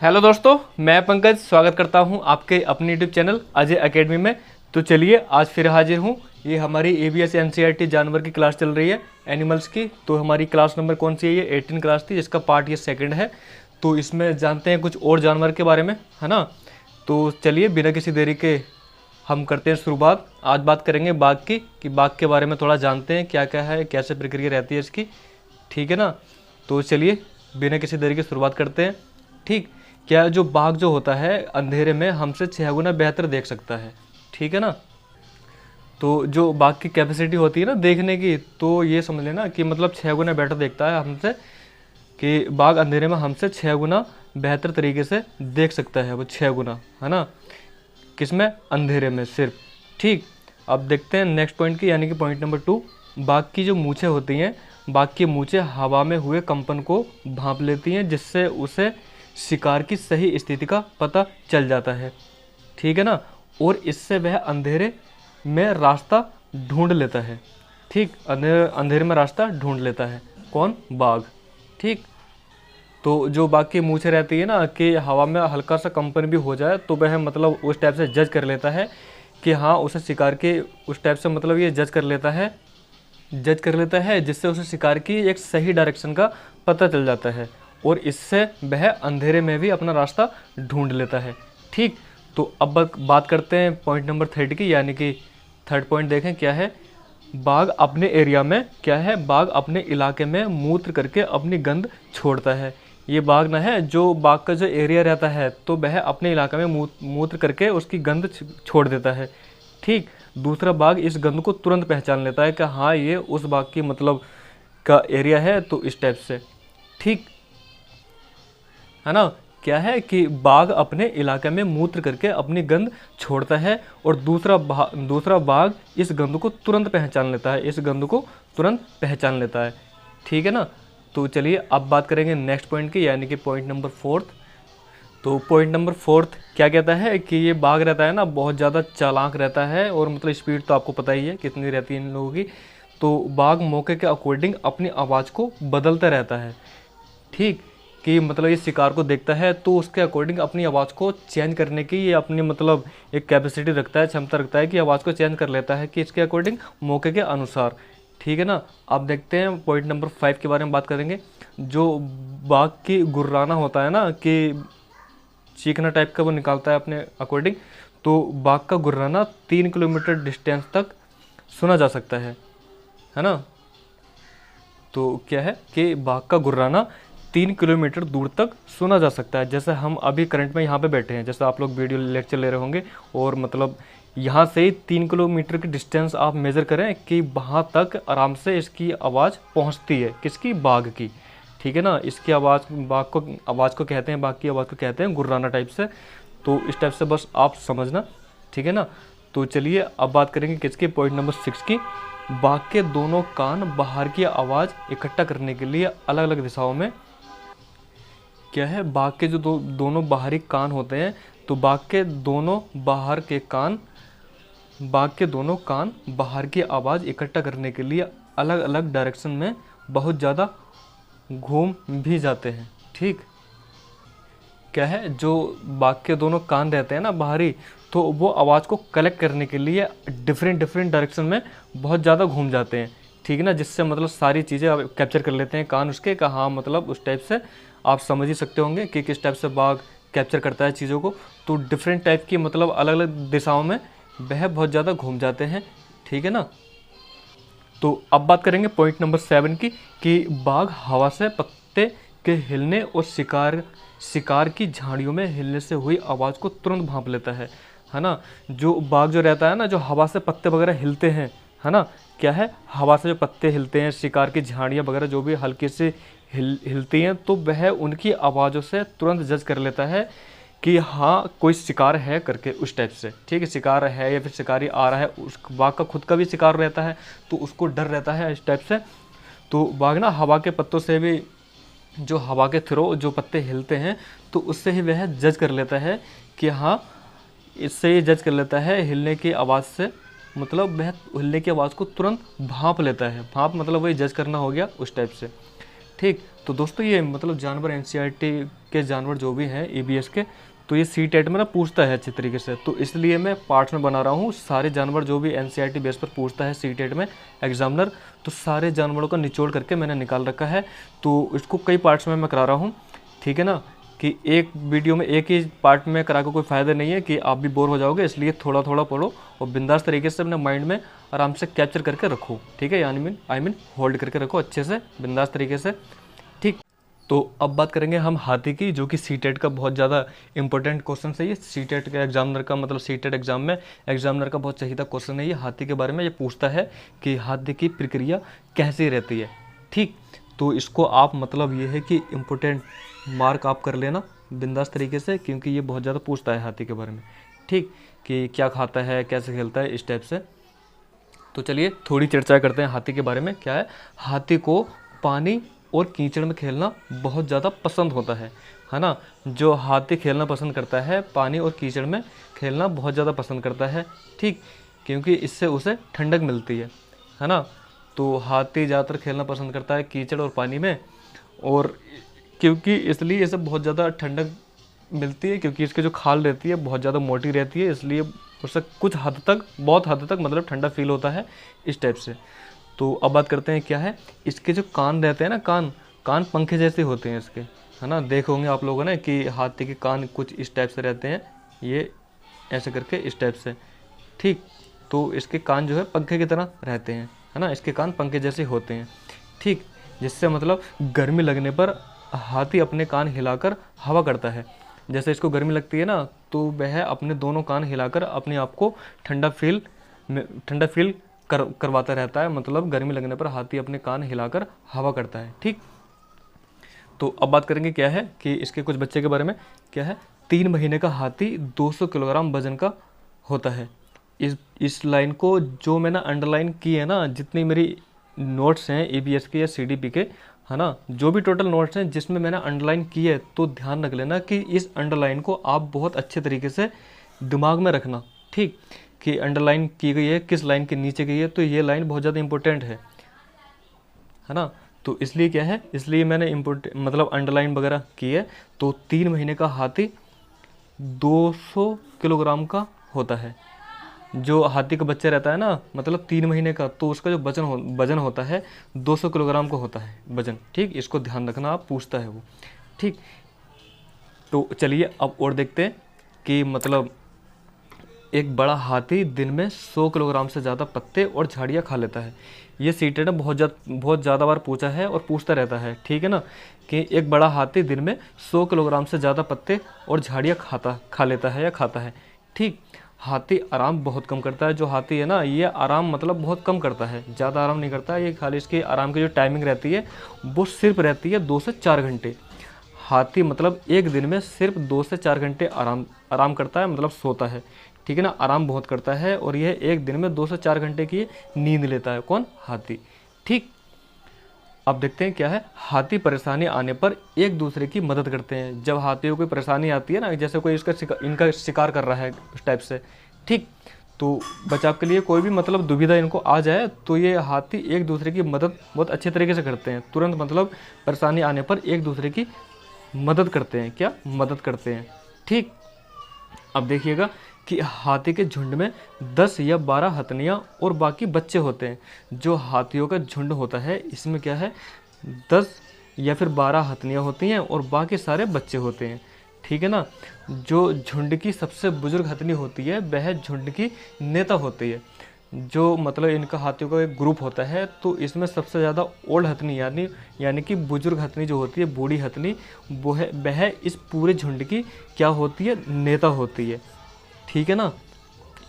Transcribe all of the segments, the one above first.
Hello दोस्तों, मैं पंकज स्वागत करता हूं आपके अपने यूट्यूब चैनल अजय एकेडमी में। तो चलिए आज फिर हाजिर हूं। ये हमारी एबीएस एनसीईआरटी जानवर की क्लास चल रही है, एनिमल्स की। तो हमारी क्लास नंबर कौन सी है? ये 18 क्लास थी, जिसका पार्ट ये सेकंड है। तो इसमें जानते हैं कुछ और जानवर के बारे में, है ना। तो चलिए बिना किसी देरी के हम करते हैं शुरुआत। आज बात करेंगे बाघ की, कि बाघ के बारे में थोड़ा जानते हैं क्या क्या है, कैसे प्रक्रिया रहती है इसकी, ठीक है ना। तो चलिए बिना किसी देरी की शुरुआत करते हैं। ठीक, क्या जो बाघ जो होता है अंधेरे में हमसे 6 गुना बेहतर देख सकता है, ठीक है ना। तो जो बाघ की कैपेसिटी होती है ना देखने की, तो ये समझ लेना कि मतलब 6 गुना बेहतर देखता है हमसे, कि बाघ अंधेरे में हमसे 6 गुना बेहतर तरीके से देख सकता है, वो 6 गुना, है ना। किसमें? अंधेरे में सिर्फ। ठीक, अब देखते हैं नेक्स्ट पॉइंट की, यानी कि पॉइंट नंबर 2। बाघ की जो मूछें होती हैं, बाघ की मूछें हवा में हुए कंपन को भांप लेती हैं, जिससे उसे शिकार की सही स्थिति का पता चल जाता है, ठीक है ना। और इससे वह अंधेरे में रास्ता ढूंढ लेता है। ठीक, अंधेरे में रास्ता ढूंढ लेता है कौन? बाघ। ठीक, तो जो बाघ की मूछें रहती है ना, कि हवा में हल्का सा कंपन भी हो जाए तो वह मतलब उस टाइप से जज कर लेता है कि हाँ उसे शिकार के, उस टाइप से मतलब ये जज कर लेता है जिससे उसे शिकार की एक सही डायरेक्शन का पता चल जाता है, और इससे वह अंधेरे में भी अपना रास्ता ढूंढ लेता है। ठीक, तो अब बात करते हैं पॉइंट नंबर 3 की, यानी कि थर्ड पॉइंट देखें क्या है। बाघ अपने एरिया में क्या है, बाघ अपने इलाके में मूत्र करके अपनी गंध छोड़ता है। ये बाघ ना है, जो बाघ का जो एरिया रहता है तो वह अपने इलाके में मूत्र करके उसकी गंध छोड़ देता है। ठीक, दूसरा बाघ इस गंध को तुरंत पहचान लेता है कि हाँ ये उस बाघ की मतलब का एरिया है, तो इस टाइप से। ठीक है ना। क्या है कि बाघ अपने इलाके में मूत्र करके अपनी गंध छोड़ता है, और दूसरा बाघ इस गंध को तुरंत पहचान लेता है, ठीक है ना। तो चलिए अब बात करेंगे नेक्स्ट पॉइंट की, यानी कि पॉइंट नंबर 4। तो पॉइंट नंबर 4 क्या कहता है कि ये बाघ रहता है ना, बहुत ज़्यादा चालाक रहता है, और मतलब स्पीड तो आपको पता ही है कितनी रहती है इन लोगों की। तो बाघ मौके के अकॉर्डिंग अपनी आवाज़ को बदलता रहता है। ठीक, कि मतलब ये शिकार को देखता है तो उसके अकॉर्डिंग अपनी आवाज़ को चेंज करने की ये अपनी मतलब एक कैपेसिटी रखता है, क्षमता रखता है कि आवाज़ को चेंज कर लेता है कि इसके अकॉर्डिंग, मौके के अनुसार, ठीक है ना। अब देखते हैं पॉइंट नंबर 5 के बारे में बात करेंगे। जो बाघ की गुर्राना होता है ना, कि चीखना टाइप का वो निकालता है अपने अकॉर्डिंग, तो बाघ का गुर्राना 3 किलोमीटर डिस्टेंस तक सुना जा सकता है ना। तो क्या है कि बाघ का गुर्राना 3 किलोमीटर दूर तक सुना जा सकता है। जैसे हम अभी करंट में यहाँ पे बैठे हैं, जैसे आप लोग वीडियो लेक्चर ले रहे होंगे, और मतलब यहाँ से ही 3 किलोमीटर की डिस्टेंस आप मेज़र करें कि वहाँ तक आराम से इसकी आवाज़ पहुँचती है, किसकी? बाघ की, ठीक है ना। इसकी आवाज़ आवाज़ को कहते हैं, बाघ की आवाज़ को कहते हैं गुर्राना टाइप से। तो इस टाइप से बस आप समझना, ठीक है ना। तो चलिए अब बात करेंगे किसकी? पॉइंट नंबर 6 की। बाघ के दोनों कान बाहर की आवाज़ इकट्ठा करने के लिए अलग अलग दिशाओं में क्या है, बाघ के जो दोनों बाहरी कान होते हैं, तो बाघ के दोनों कान बाहर की आवाज़ इकट्ठा करने के लिए अलग अलग डायरेक्शन में बहुत ज़्यादा घूम भी जाते हैं। ठीक, क्या है, जो बाघ के दोनों कान रहते हैं ना बाहरी, तो वो आवाज़ को कलेक्ट करने के लिए डिफरेंट डायरेक्शन में बहुत ज़्यादा घूम जाते हैं, ठीक है ना। जिससे मतलब सारी चीज़ें कैप्चर कर लेते हैं कान उसके, का हाँ मतलब उस टाइप से आप समझ ही सकते होंगे कि किस टाइप से बाघ कैप्चर करता है चीज़ों को। तो डिफरेंट टाइप की मतलब अलग अलग दिशाओं में वह बहुत ज़्यादा घूम जाते हैं, ठीक है ना। तो अब बात करेंगे पॉइंट नंबर 7 की, कि बाघ हवा से पत्ते के हिलने और शिकार की झाड़ियों में हिलने से हुई आवाज़ को तुरंत भांप लेता है ना। जो बाघ जो रहता है ना, जो हवा से पत्ते वगैरह हिलते हैं, है ना, क्या है, हवा से जो पत्ते हिलते हैं, शिकार की झाड़ियाँ वगैरह जो भी हल्की से हिलती हैं, तो वह उनकी आवाज़ों से तुरंत जज कर लेता है कि हाँ कोई शिकार है करके, उस टाइप से। ठीक है, शिकार है या फिर शिकारी आ रहा है। उस बाघ का खुद का भी शिकार रहता है, तो उसको डर रहता है इस टाइप से। तो बाघ ना हवा के पत्तों से भी, जो हवा के थ्रू जो पत्ते हिलते हैं, तो उससे ही वह जज कर लेता है कि हाँ, इससे ये जज कर लेता है हिलने की आवाज़ से, मतलब वह हिलने की आवाज़ को तुरंत भांप लेता है। भांप मतलब वही जज करना हो गया, उस टाइप से। ठीक, तो दोस्तों ये मतलब जानवर एनसीईआरटी के जानवर जो भी हैं ईबीएस के, तो ये सी टेट में ना पूछता है अच्छी तरीके से, तो इसलिए मैं पार्ट्स में बना रहा हूँ। सारे जानवर जो भी एनसीईआरटी बेस पर पूछता है सी टेट में एग्जामिनर, तो सारे जानवरों का निचोड़ करके मैंने निकाल रखा है। तो इसको कई पार्ट्स में मैं करा रहा हूँ, ठीक है ना, कि एक वीडियो में एक ही पार्ट में करा के कोई फ़ायदा नहीं है कि आप भी बोर हो जाओगे, इसलिए थोड़ा थोड़ा पढ़ो और बिंदास तरीके से अपने माइंड में आराम से कैप्चर करके रखो, ठीक है, यानी आई मीन होल्ड करके रखो अच्छे से बिंदास तरीके से, ठीक। तो अब बात करेंगे हम हाथी की, जो कि सी टेट का बहुत ज़्यादा इंपॉर्टेंट क्वेश्चन है ये। सी टेट के एग्जामिनर का मतलब सी टेट एग्जाम में एग्जामिनर का बहुत चाहिए क्वेश्चन है ये हाथी के बारे में। ये पूछता है कि हाथी की प्रक्रिया कैसी रहती है, ठीक। तो इसको आप मतलब ये है कि इम्पोर्टेंट मार्क आप कर लेना बिंदास तरीके से, क्योंकि ये बहुत ज़्यादा पूछता है हाथी के बारे में, ठीक, कि क्या खाता है, कैसे खेलता है, इस टाइप से। तो चलिए थोड़ी चर्चा करते हैं हाथी के बारे में। क्या है, हाथी को पानी और कीचड़ में खेलना बहुत ज़्यादा पसंद होता है ना। जो हाथी खेलना पसंद करता है पानी और कीचड़ में खेलना बहुत ज़्यादा पसंद करता है, ठीक, क्योंकि इससे उसे ठंडक मिलती है ना। तो हाथी ज़्यादातर खेलना पसंद करता है कीचड़ और पानी में, और क्योंकि इसलिए इसे बहुत ज़्यादा ठंडक मिलती है, क्योंकि इसकी जो खाल रहती है बहुत ज़्यादा मोटी रहती है, इसलिए उसे कुछ हद तक, बहुत हद तक मतलब ठंडा फील होता है इस टाइप से। तो अब बात करते हैं क्या है, इसके जो कान रहते हैं ना, कान पंखे जैसे होते हैं इसके, है ना। देखे होंगे आप लोगों ने कि हाथी के कान कुछ इस टाइप से रहते हैं, ये ऐसे करके इस टाइप से, ठीक। तो इसके कान जो है पंखे की तरह रहते हैं, है ना, इसके कान पंखे जैसे होते हैं, ठीक, जिससे मतलब गर्मी लगने पर हाथी अपने कान हिलाकर हवा करता है। जैसे इसको गर्मी लगती है ना, तो वह अपने दोनों कान हिलाकर अपने आप को ठंडा फील करवाता रहता है। मतलब गर्मी लगने पर हाथी अपने कान हिलाकर हवा करता है, ठीक। तो अब बात करेंगे क्या है कि इसके कुछ बच्चे के बारे में। क्या है, 3 महीने का हाथी 200 किलोग्राम वजन का होता है। इस लाइन को जो मैंने अंडरलाइन की है ना, जितनी मेरी नोट्स हैं ईबीएस के या सीडीपी के, है ना, जो भी टोटल नोट्स हैं जिसमें मैंने अंडरलाइन की है, तो ध्यान रख लेना कि इस अंडरलाइन को आप बहुत अच्छे तरीके से दिमाग में रखना, ठीक, कि अंडरलाइन की गई है, किस लाइन के नीचे गई है, तो ये लाइन बहुत ज़्यादा इंपॉर्टेंट है ना। तो इसलिए क्या है, इसलिए मैंने मतलब अंडरलाइन वगैरह की है। तो 3 महीने का हाथी 200 किलोग्राम का होता है। जो हाथी का बच्चा रहता है ना, मतलब 3 महीने का, तो उसका जो वजन होता है 200 किलोग्राम का होता है वजन, ठीक। इसको ध्यान रखना, आप पूछता है वो, ठीक। तो चलिए अब और देखते हैं कि मतलब एक बड़ा हाथी दिन में 100 किलोग्राम से ज़्यादा पत्ते और झाड़ियाँ खा लेता है। ये सीटेड ने बहुत ज़्यादा बार पूछा है और पूछता रहता है, ठीक है ना, कि एक बड़ा हाथी दिन में 100 किलोग्राम से ज़्यादा पत्ते और झाड़ियाँ खा लेता है या खाता है, ठीक। हाथी आराम बहुत कम करता है। जो हाथी है ना, ये आराम मतलब बहुत कम करता है, ज़्यादा आराम नहीं करता है। ये खाली इसकी आराम की जो टाइमिंग रहती है वो सिर्फ रहती है 2 से 4 घंटे। हाथी मतलब एक दिन में सिर्फ 2 से 4 घंटे आराम करता है, मतलब सोता है, ठीक है ना, आराम बहुत करता है। और यह एक दिन में 2 से 4 घंटे की नींद लेता है, कौन, हाथी, ठीक। अब देखते हैं क्या है, हाथी परेशानी आने पर एक दूसरे की मदद करते हैं। जब हाथियों को कोई परेशानी आती है ना, जैसे कोई इनका शिकार कर रहा है उस टाइप से, ठीक, तो बचाव के लिए कोई भी मतलब दुविधा इनको आ जाए, तो ये हाथी एक दूसरे की मदद बहुत अच्छे तरीके से करते हैं। तुरंत मतलब परेशानी आने पर एक दूसरे की मदद करते हैं, क्या, मदद करते हैं, ठीक। अब देखिएगा कि हाथी के झुंड में 10 या 12 हथनियाँ और बाकी बच्चे होते हैं। जो हाथियों का झुंड होता है, इसमें क्या है, 10 या फिर 12 हथनियाँ होती हैं और बाकी सारे बच्चे होते हैं, ठीक है ना। जो झुंड की सबसे बुजुर्ग हथनी होती है, वह झुंड की नेता होती है। जो मतलब इनका हाथियों का एक ग्रुप होता है, तो इसमें सबसे ज़्यादा ओल्ड हथनी यानी कि बुजुर्ग हथनी जो होती है, बूढ़ी हथनी, वह इस पूरे झुंड की क्या होती है, नेता होती है, ठीक है ना।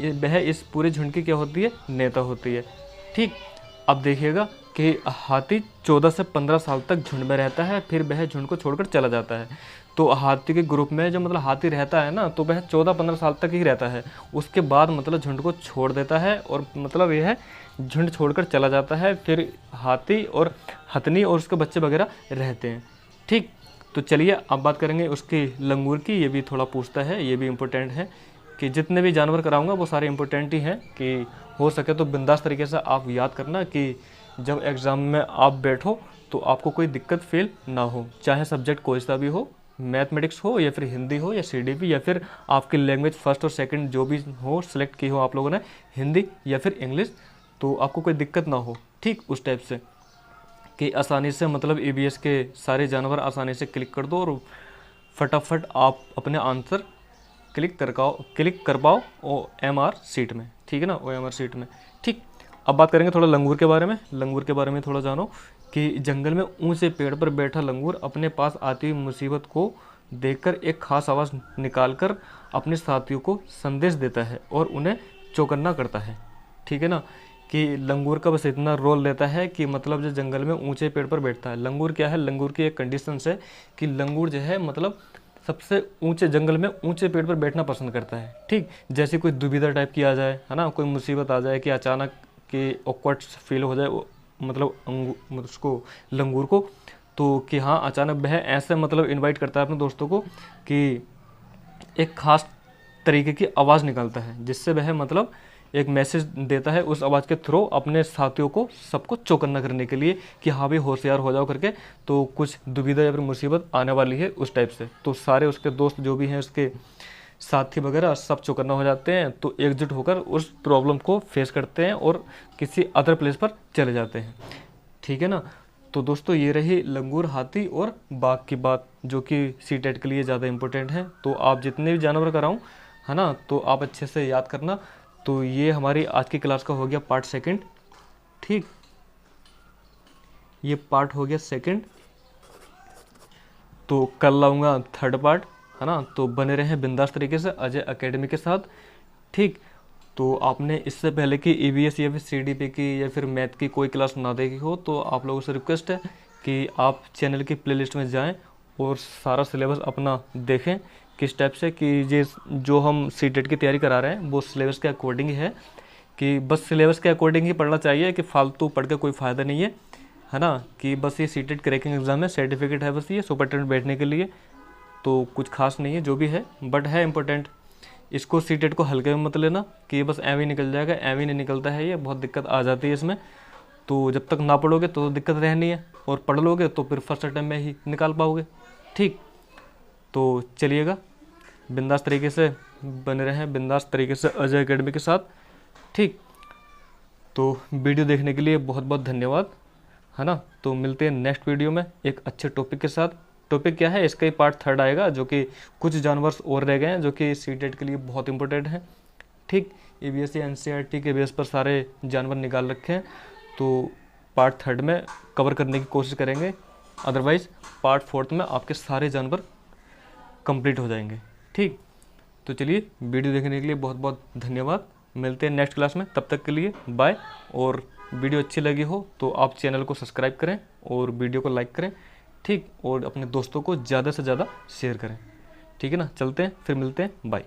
वह इस पूरे झुंड की क्या होती है, नेता होती है, ठीक। अब देखिएगा कि हाथी 14 से 15 साल तक झुंड में रहता है, फिर वह झुंड को छोड़कर चला जाता है। तो हाथी के ग्रुप में जो मतलब हाथी रहता है ना, तो वह 14-15 साल तक ही रहता है। उसके बाद मतलब झुंड को छोड़ देता है और मतलब यह झुंड छोड़कर चला जाता है। फिर हाथी और हथनी और उसके बच्चे वगैरह रहते हैं, ठीक। तो चलिए अब बात करेंगे उसकी लंगूर की। ये भी थोड़ा पूछता है, ये भी इम्पोर्टेंट है कि जितने भी जानवर कराऊंगा वो सारे इम्पोर्टेंट ही हैं, कि हो सके तो बिंदास तरीके से आप याद करना कि जब एग्ज़ाम में आप बैठो तो आपको कोई दिक्कत फील ना हो, चाहे सब्जेक्ट कोई सा भी हो, मैथमेटिक्स हो या फिर हिंदी हो या CDP या फिर आपकी लैंग्वेज फर्स्ट और सेकंड जो भी हो सेलेक्ट की हो आप लोगों ने, हिंदी या फिर इंग्लिश, तो आपको कोई दिक्कत ना हो, ठीक, उस टाइप से कि आसानी से मतलब EVS के सारे जानवर आसानी से क्लिक कर दो और फटाफट आप अपने आंसर क्लिक कर पाओ OMR सीट में, ठीक है ना, OMR सीट में, ठीक। अब बात करेंगे थोड़ा लंगूर के बारे में। लंगूर के बारे में थोड़ा जानो कि जंगल में ऊंचे पेड़ पर बैठा लंगूर अपने पास आती हुई मुसीबत को देखकर एक खास आवाज़ निकालकर अपने साथियों को संदेश देता है और उन्हें चौकन्ना करता है, ठीक है ना, कि लंगूर का बस इतना रोल लेता है कि मतलब जो जंगल में ऊंचे पेड़ पर बैठता है। लंगूर क्या है, लंगूर की एक कंडीशन है कि लंगूर जो है मतलब सबसे ऊंचे जंगल में ऊंचे पेड़ पर बैठना पसंद करता है, ठीक। जैसे कोई दुविधा टाइप की आ जाए, है ना, कोई मुसीबत आ जाए कि अचानक कि ऑकवर्ड फील हो जाए मतलब उसको लंगूर को, तो कि हाँ अचानक वह ऐसे मतलब इनवाइट करता है अपने दोस्तों को कि एक खास तरीके की आवाज़ निकालता है जिससे वह मतलब एक मैसेज देता है उस आवाज़ के थ्रू अपने साथियों को सबको चौकन्ना करने के लिए कि हाँ भाई होशियार हो जाओ करके, तो कुछ दुविधा या फिर मुसीबत आने वाली है उस टाइप से। तो सारे उसके दोस्त जो भी हैं उसके साथी वगैरह सब चौकन्ना हो जाते हैं, तो एकजुट होकर उस प्रॉब्लम को फेस करते हैं और किसी अदर प्लेस पर चले जाते हैं, ठीक है ना। तो दोस्तों ये रही लंगूर, हाथी और बाघ की बात, जो कि CTET के लिए ज़्यादा इंपॉर्टेंट है। तो आप जितने भी जानवर कराऊँ, है ना, तो आप अच्छे से याद करना। तो ये हमारी आज की क्लास का हो गया पार्ट सेकंड, ठीक, ये पार्ट हो गया सेकंड। तो कल लाऊंगा थर्ड पार्ट, है ना। तो बने रहें बिंदास तरीके से अजय एकेडमी के साथ, ठीक। तो आपने इससे पहले कि EVS या फिर CDP की या फिर मैथ की कोई क्लास ना देखी हो तो आप लोगों से रिक्वेस्ट है कि आप चैनल की प्लेलिस्ट में जाएं और सारा सिलेबस अपना देखें किस टाइप से, कि ये जो हम CTET की तैयारी करा रहे हैं वो सिलेबस के अकॉर्डिंग है, कि बस सिलेबस के अकॉर्डिंग ही पढ़ना चाहिए, कि फालतू पढ़ के कोई फ़ायदा नहीं है ना। कि बस ये CTET क्रैकिंग एग्ज़ाम है, सर्टिफिकेट है बस ये सुपरिटेंडेंट बैठने के लिए, तो कुछ खास नहीं है जो भी है, बट है इंपॉर्टेंट। इसको CTET को हल्के में मत लेना कि बस एवं ही निकल जाएगा, एवं ही नहीं निकलता है, ये बहुत दिक्कत आ जाती है इसमें। तो जब तक ना पढ़ोगे तो दिक्कत रहनी है, और पढ़ लोगे तो फिर फर्स्ट अटेम्प्ट में ही निकाल पाओगे, ठीक। तो चलिएगा बिंदास तरीके से बने रहें, बिंदास तरीके से अजय एकेडमी के साथ, ठीक। तो वीडियो देखने के लिए बहुत बहुत धन्यवाद, है ना। तो मिलते हैं नेक्स्ट वीडियो में एक अच्छे टॉपिक के साथ। टॉपिक क्या है, इसका ही पार्ट थर्ड आएगा, जो कि कुछ जानवर और रह गए हैं जो कि CTET के लिए बहुत इंपॉर्टेंट है, ठीक। EVS NCERT के बेस पर सारे जानवर निकाल रखे हैं, तो पार्ट थर्ड में कवर करने की कोशिश करेंगे, अदरवाइज़ पार्ट फोर्थ में आपके सारे जानवर कंप्लीट हो जाएंगे, ठीक। तो चलिए वीडियो देखने के लिए बहुत बहुत धन्यवाद, मिलते हैं नेक्स्ट क्लास में, तब तक के लिए बाय। और वीडियो अच्छी लगी हो तो आप चैनल को सब्सक्राइब करें और वीडियो को लाइक करें, ठीक, और अपने दोस्तों को ज़्यादा से ज़्यादा शेयर करें, ठीक है ना। चलते हैं, फिर मिलते हैं, बाय।